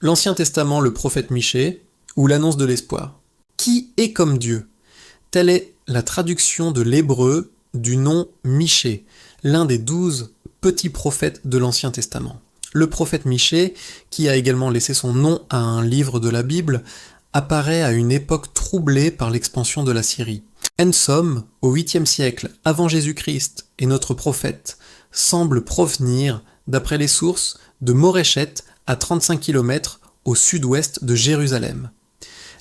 L'Ancien Testament, le prophète Michée, ou l'annonce de l'espoir. Qui est comme Dieu? Telle est la traduction de l'hébreu du nom Michée, l'un des 12 petits prophètes de l'Ancien Testament. Le prophète Michée, qui a également laissé son nom à un livre de la Bible, apparaît à une époque troublée par l'expansion de la Syrie. En somme, au 8e siècle avant Jésus-Christ, et notre prophète semble provenir, d'après les sources, de Moréchet, à 35 km au sud-ouest de Jérusalem.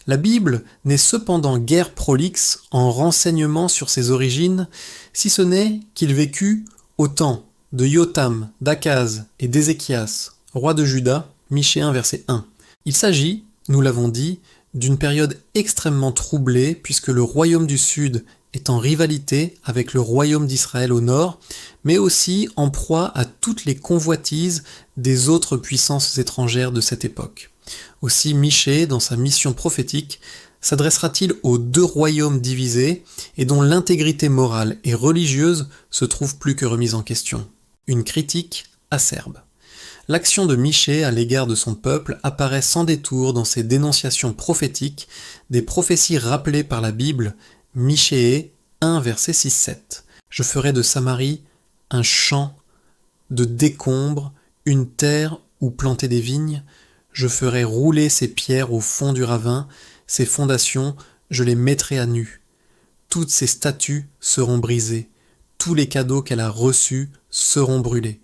La Bible n'est cependant guère prolixe en renseignements sur ses origines, si ce n'est qu'il vécut au temps de Jotham, d'Akaz et d'Ézéchias, roi de Juda, Michée 1, verset 1. Il s'agit, nous l'avons dit, d'une période extrêmement troublée puisque le royaume du Sud est en rivalité avec le royaume d'Israël au nord, mais aussi en proie à toutes les convoitises des autres puissances étrangères de cette époque. Aussi Michée, dans sa mission prophétique, s'adressera-t-il aux deux royaumes divisés et dont l'intégrité morale et religieuse se trouve plus que remise en question. Une critique acerbe. L'action de Michée à l'égard de son peuple apparaît sans détour dans ses dénonciations prophétiques des prophéties rappelées par la Bible, Michée 1, verset 6-7. Je ferai de Samarie un champ de décombres, une terre où planter des vignes. Je ferai rouler ses pierres au fond du ravin, ses fondations, je les mettrai à nu. Toutes ses statues seront brisées, tous les cadeaux qu'elle a reçus seront brûlés.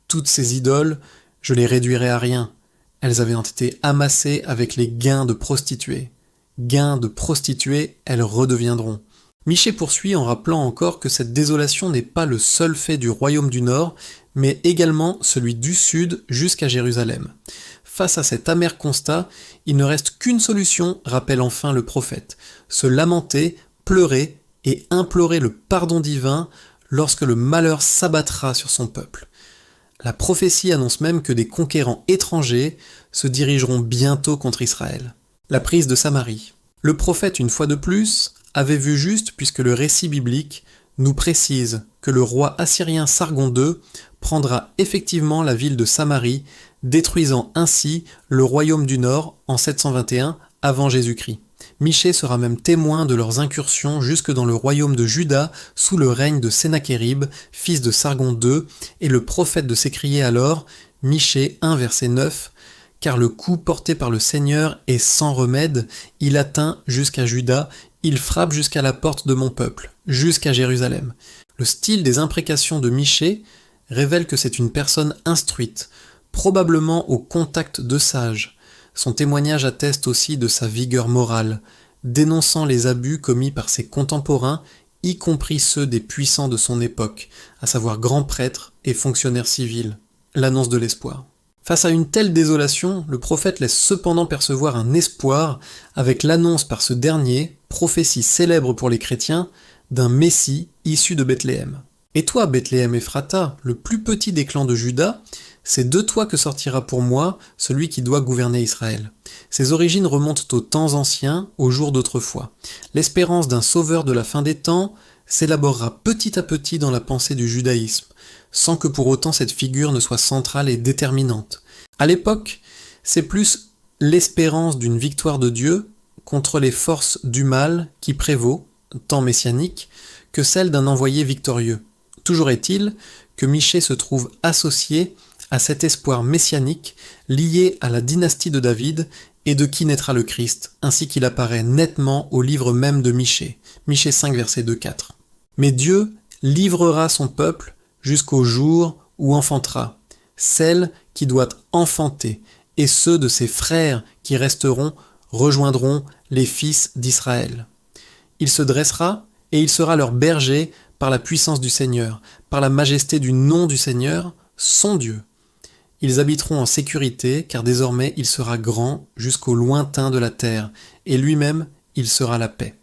Toutes ses idoles, je les réduirai à rien. Elles avaient été amassées avec les gains de prostituées. Gains de prostituées, elles redeviendront. Michée poursuit en rappelant encore que cette désolation n'est pas le seul fait du royaume du Nord, mais également celui du Sud jusqu'à Jérusalem. Face à cet amer constat, il ne reste qu'une solution, rappelle enfin le prophète, se lamenter, pleurer et implorer le pardon divin lorsque le malheur s'abattra sur son peuple. La prophétie annonce même que des conquérants étrangers se dirigeront bientôt contre Israël. La prise de Samarie. Le prophète, une fois de plus, avait vu juste puisque le récit biblique nous précise que le roi assyrien Sargon II prendra effectivement la ville de Samarie, détruisant ainsi le royaume du Nord en 721 avant Jésus-Christ. Michée sera même témoin de leurs incursions jusque dans le royaume de Juda sous le règne de Sennachérib, fils de Sargon II, et le prophète de s'écrier alors, Michée 1 verset 9, « Car le coup porté par le Seigneur est sans remède, il atteint jusqu'à Juda, il frappe jusqu'à la porte de mon peuple, jusqu'à Jérusalem. » Le style des imprécations de Michée révèle que c'est une personne instruite, probablement au contact de sages. Son témoignage atteste aussi de sa vigueur morale, dénonçant les abus commis par ses contemporains, y compris ceux des puissants de son époque, à savoir grands prêtres et fonctionnaires civils. L'annonce de l'espoir. Face à une telle désolation, le prophète laisse cependant percevoir un espoir avec l'annonce par ce dernier, prophétie célèbre pour les chrétiens, d'un Messie issu de Bethléem. Et toi, Bethléem Ephrata, le plus petit des clans de Juda, c'est de toi que sortira pour moi celui qui doit gouverner Israël. Ses origines remontent aux temps anciens, aux jours d'autrefois. L'espérance d'un sauveur de la fin des temps s'élaborera petit à petit dans la pensée du judaïsme, sans que pour autant cette figure ne soit centrale et déterminante. À l'époque, c'est plus l'espérance d'une victoire de Dieu contre les forces du mal qui prévaut, temps messianique, que celle d'un envoyé victorieux. Toujours est-il que Michée se trouve associé à cet espoir messianique lié à la dynastie de David et de qui naîtra le Christ, ainsi qu'il apparaît nettement au livre même de Michée, Michée 5, verset 2-4. Mais Dieu livrera son peuple jusqu'au jour où enfantera celle qui doit enfanter, et ceux de ses frères qui resteront rejoindront les fils d'Israël. Il se dressera et il sera leur berger par la puissance du Seigneur, par la majesté du nom du Seigneur, son Dieu. Ils habiteront en sécurité, car désormais il sera grand jusqu'au lointain de la terre, et lui-même il sera la paix.